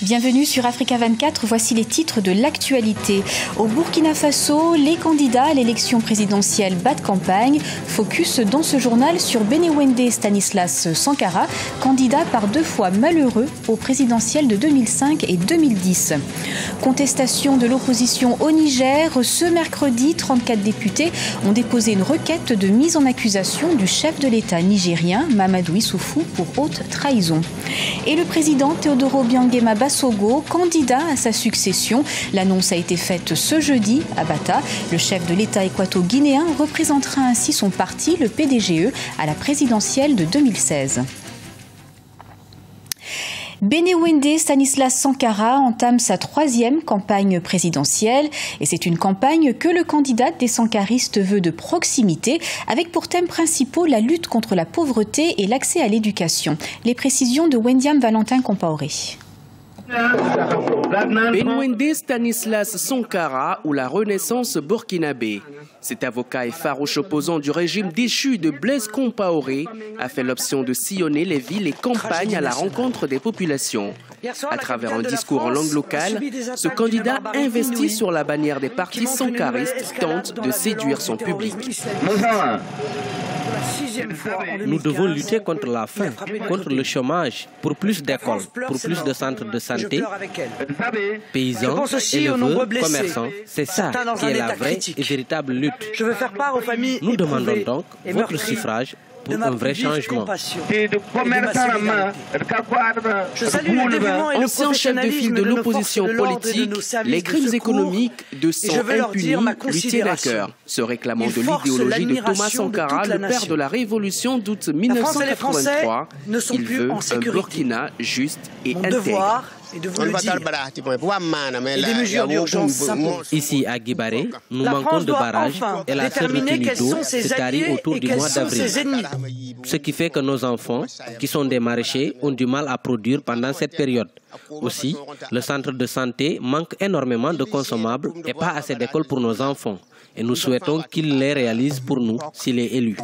Bienvenue sur Africa 24, voici les titres de l'actualité. Au Burkina Faso, les candidats à l'élection présidentielle battent campagne. Focus dans ce journal sur Bénéwendé Stanislas Sankara, candidat par 2 fois malheureux aux présidentielles de 2005 et 2010. Contestation de l'opposition au Niger. Ce mercredi, 34 députés ont déposé une requête de mise en accusation du chef de l'État nigérien, Mamadou Issoufou, pour haute trahison. Et le président Teodoro Obiang-Nguema Basogo, candidat à sa succession. L'annonce a été faite ce jeudi à Bata. Le chef de l'État équato-guinéen représentera ainsi son parti, le PDGE, à la présidentielle de 2016. Bénéwendé Stanislas Sankara entame sa 3e campagne présidentielle et c'est une campagne que le candidat des sankaristes veut de proximité avec pour thèmes principaux la lutte contre la pauvreté et l'accès à l'éducation. Les précisions de Wendiam Valentin Compaoré. Bénéwendé Stanislas Sankara ou la Renaissance burkinabé. Cet avocat et farouche opposant du régime déchu de Blaise Compaoré a fait l'option de sillonner les villes et campagnes à la rencontre des populations. À travers un discours en langue locale, ce candidat investi sur la bannière des partis sankaristes tente de séduire son public. Nous devons lutter contre la faim, contre le chômage, pour plus d'écoles, pour plus de centres de santé, paysans, éleveurs, commerçants. C'est ça qui est la vraie et véritable lutte. Nous demandons donc votre suffrage pour un vrai changement. Ancien chef de file de l'opposition politique, les crimes économiques de sang impunis lui tiennent à cœur. Se réclamant de l'idéologie de Thomas Sankara, le père de la révolution d'août 1983, il veut un Burkina juste et intègre. Ici à Guibaré, nous manquons de barrages et la servitude d'eau se tarit autour du mois d'avril. Ce qui fait que nos enfants, qui sont des maraîchers, ont du mal à produire pendant cette période. Aussi, le centre de santé manque énormément de consommables et pas assez d'écoles pour nos enfants. Et nous souhaitons qu'il les réalise pour nous s'il est élu.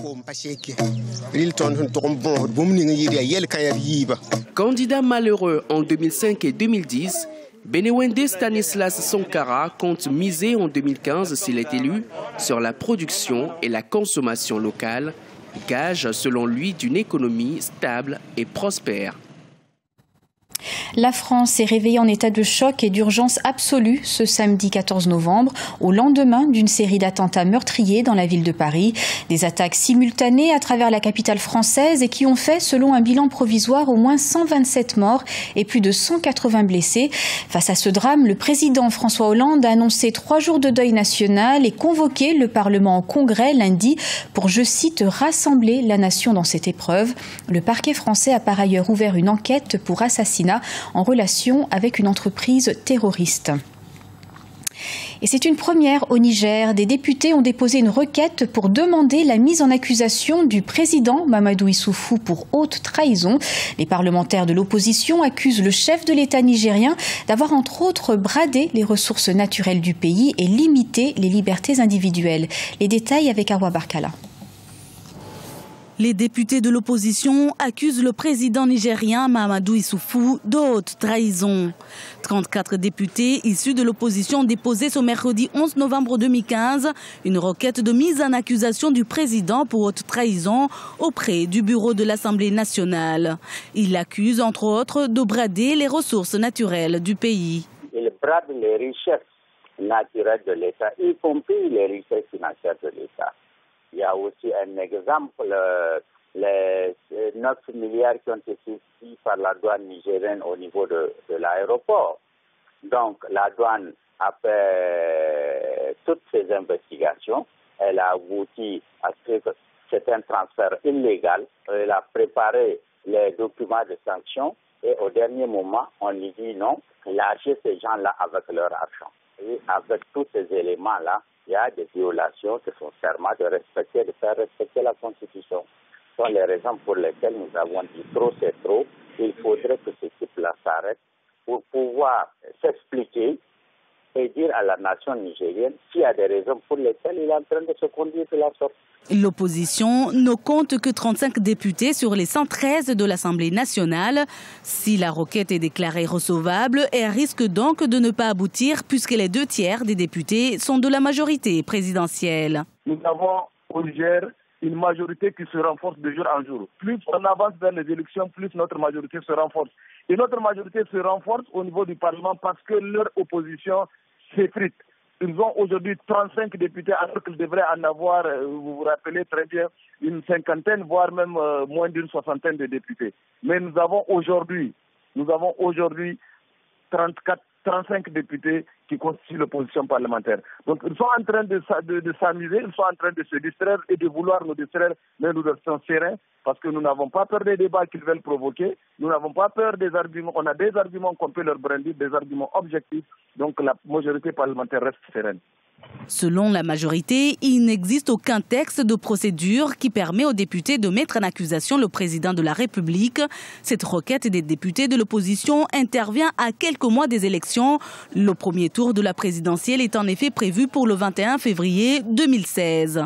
Candidat malheureux en 2005 et 2010, Bénéwendé Stanislas Sankara compte miser en 2015, s'il est élu, sur la production et la consommation locale, gage selon lui d'une économie stable et prospère. La France s'est réveillée en état de choc et d'urgence absolue ce samedi 14 novembre, au lendemain d'une série d'attentats meurtriers dans la ville de Paris. Des attaques simultanées à travers la capitale française et qui ont fait, selon un bilan provisoire, au moins 127 morts et plus de 180 blessés. Face à ce drame, le président François Hollande a annoncé 3 jours de deuil national et convoqué le Parlement en congrès lundi pour, je cite, rassembler la nation dans cette épreuve. Le parquet français a par ailleurs ouvert une enquête pour assassinat en relation avec une entreprise terroriste. Et c'est une première au Niger. Des députés ont déposé une requête pour demander la mise en accusation du président Mamadou Issoufou pour haute trahison. Les parlementaires de l'opposition accusent le chef de l'État nigérien d'avoir entre autres bradé les ressources naturelles du pays et limité les libertés individuelles. Les détails avec Awa Barkala. Les députés de l'opposition accusent le président nigérien Mamadou Issoufou de haute trahison. 34 députés issus de l'opposition ont déposé ce mercredi 11 novembre 2015 une requête de mise en accusation du président pour haute trahison auprès du bureau de l'Assemblée nationale. Ils l'accusent entre autres de brader les ressources naturelles du pays. Il brade les richesses naturelles de l'État, y compris les richesses financières de l'État. Il y a aussi un exemple, les 9 milliards qui ont été saisis par la douane nigérienne au niveau de l'aéroport. Donc la douane a fait toutes ces investigations. Elle a abouti à ce que c'est un transfert illégal. Elle a préparé les documents de sanction et au dernier moment, on lui dit non, lâchez ces gens-là avec leur argent. Et avec tous ces éléments-là, il y a des violations de son serment de respecter, de faire respecter la Constitution. Ce sont les raisons pour lesquelles nous avons dit trop c'est trop. Il faudrait que ce type-là s'arrête pour pouvoir s'expliquer et dire à la nation nigérienne s'il y a des raisons pour lesquelles il est en train de se conduire de la sorte. L'opposition ne compte que 35 députés sur les 113 de l'Assemblée nationale. Si la requête est déclarée recevable, elle risque donc de ne pas aboutir puisque les 2/3 des députés sont de la majorité présidentielle. Nous avons au Niger une majorité qui se renforce de jour en jour. Plus on avance vers les élections, plus notre majorité se renforce. Et notre majorité se renforce au niveau du Parlement parce que leur opposition s'effrite. Ils ont aujourd'hui 35 députés alors qu'ils devraient en avoir, vous vous rappelez très bien, une cinquantaine, voire même moins d'une soixantaine de députés. Mais nous avons aujourd'hui 35 députés qui constituent l'opposition parlementaire. Donc ils sont en train de s'amuser, ils sont en train de se distraire et de vouloir nous distraire, mais nous restons sereins parce que nous n'avons pas peur des débats qu'ils veulent provoquer, nous n'avons pas peur des arguments, on a des arguments qu'on peut leur brandir, des arguments objectifs, donc la majorité parlementaire reste sereine. Selon la majorité, il n'existe aucun texte de procédure qui permet aux députés de mettre en accusation le président de la République. Cette requête des députés de l'opposition intervient à quelques mois des élections. Le premier tour de la présidentielle est en effet prévu pour le 21 février 2016.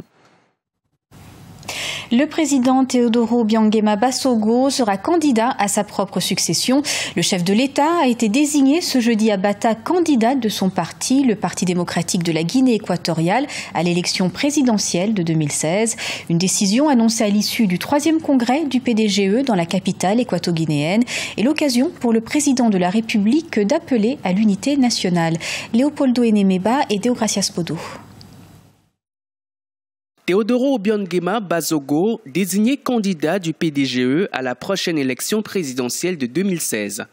Le président Teodoro Obiang-Nguema Basogo sera candidat à sa propre succession. Le chef de l'État a été désigné ce jeudi à Bata candidat de son parti, le Parti démocratique de la Guinée équatoriale, à l'élection présidentielle de 2016. Une décision annoncée à l'issue du 3e congrès du PDGE dans la capitale équato-guinéenne et l'occasion pour le président de la République d'appeler à l'unité nationale. Léopoldo Enemeba et Deogracias Podo. Teodoro Obiang-Nguema Basogo, désigné candidat du PDGE à la prochaine élection présidentielle de 2016.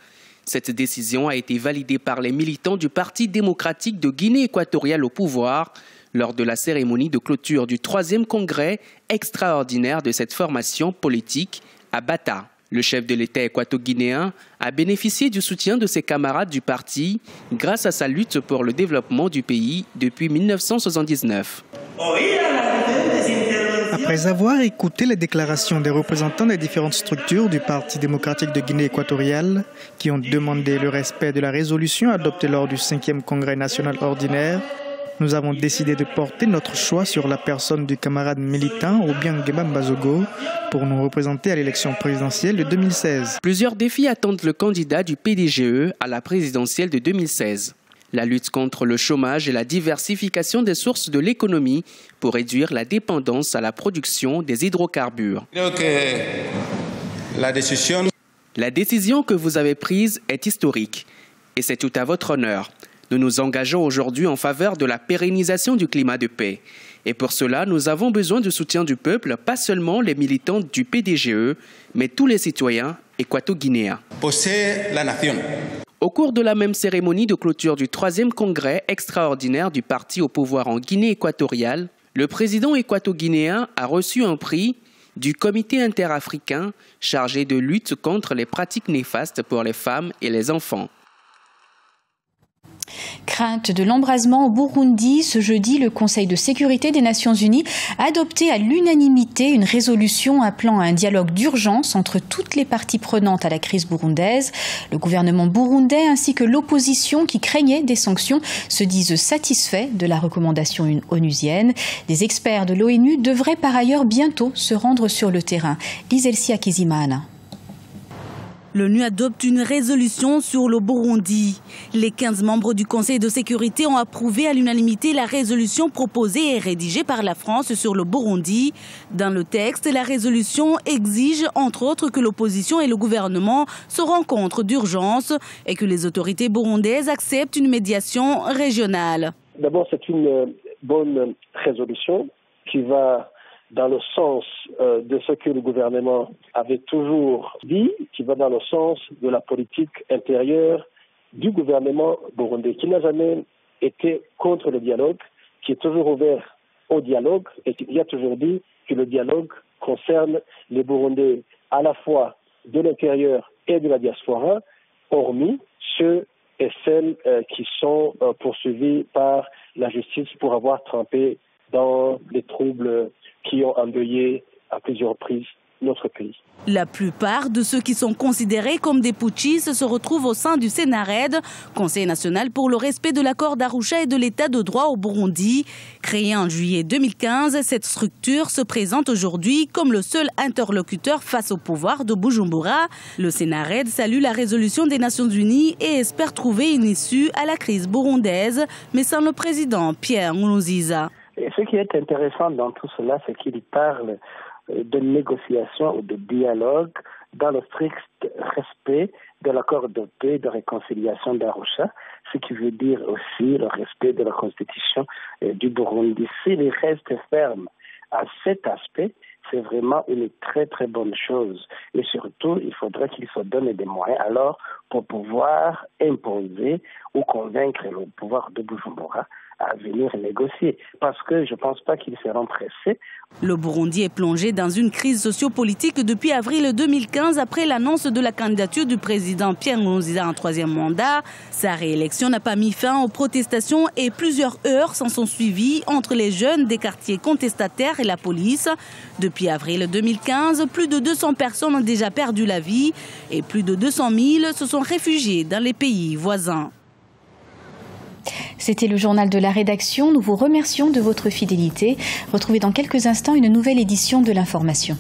Cette décision a été validée par les militants du Parti démocratique de Guinée équatoriale au pouvoir lors de la cérémonie de clôture du 3e congrès extraordinaire de cette formation politique à Bata. Le chef de l'État équato-guinéen a bénéficié du soutien de ses camarades du parti grâce à sa lutte pour le développement du pays depuis 1979. Après avoir écouté les déclarations des représentants des différentes structures du Parti démocratique de Guinée équatoriale qui ont demandé le respect de la résolution adoptée lors du 5e congrès national ordinaire, nous avons décidé de porter notre choix sur la personne du camarade militant Obiang-Nguema Basogo pour nous représenter à l'élection présidentielle de 2016. Plusieurs défis attendent le candidat du PDGE à la présidentielle de 2016. La lutte contre le chômage et la diversification des sources de l'économie pour réduire la dépendance à la production des hydrocarbures. La décision que vous avez prise est historique et c'est tout à votre honneur. Nous nous engageons aujourd'hui en faveur de la pérennisation du climat de paix. Et pour cela, nous avons besoin du soutien du peuple, pas seulement les militants du PDGE, mais tous les citoyens équato-guinéens. Au cours de la même cérémonie de clôture du 3e congrès extraordinaire du parti au pouvoir en Guinée équatoriale, le président équato-guinéen a reçu un prix du Comité interafricain chargé de lutte contre les pratiques néfastes pour les femmes et les enfants. Crainte de l'embrasement au Burundi, ce jeudi, le Conseil de sécurité des Nations Unies a adopté à l'unanimité une résolution appelant à un dialogue d'urgence entre toutes les parties prenantes à la crise burundaise. Le gouvernement burundais ainsi que l'opposition qui craignait des sanctions se disent satisfaits de la recommandation onusienne. Des experts de l'ONU devraient par ailleurs bientôt se rendre sur le terrain. Liselsia Kizimana. L'ONU adopte une résolution sur le Burundi. Les 15 membres du Conseil de sécurité ont approuvé à l'unanimité la résolution proposée et rédigée par la France sur le Burundi. Dans le texte, la résolution exige entre autres que l'opposition et le gouvernement se rencontrent d'urgence et que les autorités burundaises acceptent une médiation régionale. D'abord, c'est une bonne résolution qui va dans le sens de ce que le gouvernement avait toujours dit, qui va dans le sens de la politique intérieure du gouvernement burundais, qui n'a jamais été contre le dialogue, qui est toujours ouvert au dialogue et qui a toujours dit que le dialogue concerne les Burundais à la fois de l'intérieur et de la diaspora, hormis ceux et celles qui sont poursuivis par la justice pour avoir trempé dans des troubles qui ont endeuillé à plusieurs reprises notre pays. La plupart de ceux qui sont considérés comme des putschistes se retrouvent au sein du Sénarède, Conseil national pour le respect de l'accord d'Arusha et de l'état de droit au Burundi. Créée en juillet 2015, cette structure se présente aujourd'hui comme le seul interlocuteur face au pouvoir de Bujumbura. Le Sénarède salue la résolution des Nations Unies et espère trouver une issue à la crise burundaise, mais sans le président Pierre Nkurunziza. Et ce qui est intéressant dans tout cela, c'est qu'il parle de négociation ou de dialogue dans le strict respect de l'accord de paix et de réconciliation d'Arusha, ce qui veut dire aussi le respect de la constitution du Burundi. S'il reste ferme à cet aspect, c'est vraiment une très très bonne chose. Et surtout, il faudrait qu'il se donne des moyens alors pour pouvoir imposer ou convaincre le pouvoir de Bujumbura à venir négocier. Parce que je ne pense pas qu'ils seront pressés. Le Burundi est plongé dans une crise sociopolitique depuis avril 2015 après l'annonce de la candidature du président Pierre Nkurunziza en troisième mandat. Sa réélection n'a pas mis fin aux protestations et plusieurs heurts s'en sont suivis entre les jeunes des quartiers contestataires et la police. Depuis avril 2015, plus de 200 personnes ont déjà perdu la vie et plus de 200 000 se sont réfugiés dans les pays voisins. C'était le journal de la rédaction. Nous vous remercions de votre fidélité. Retrouvez dans quelques instants une nouvelle édition de l'information.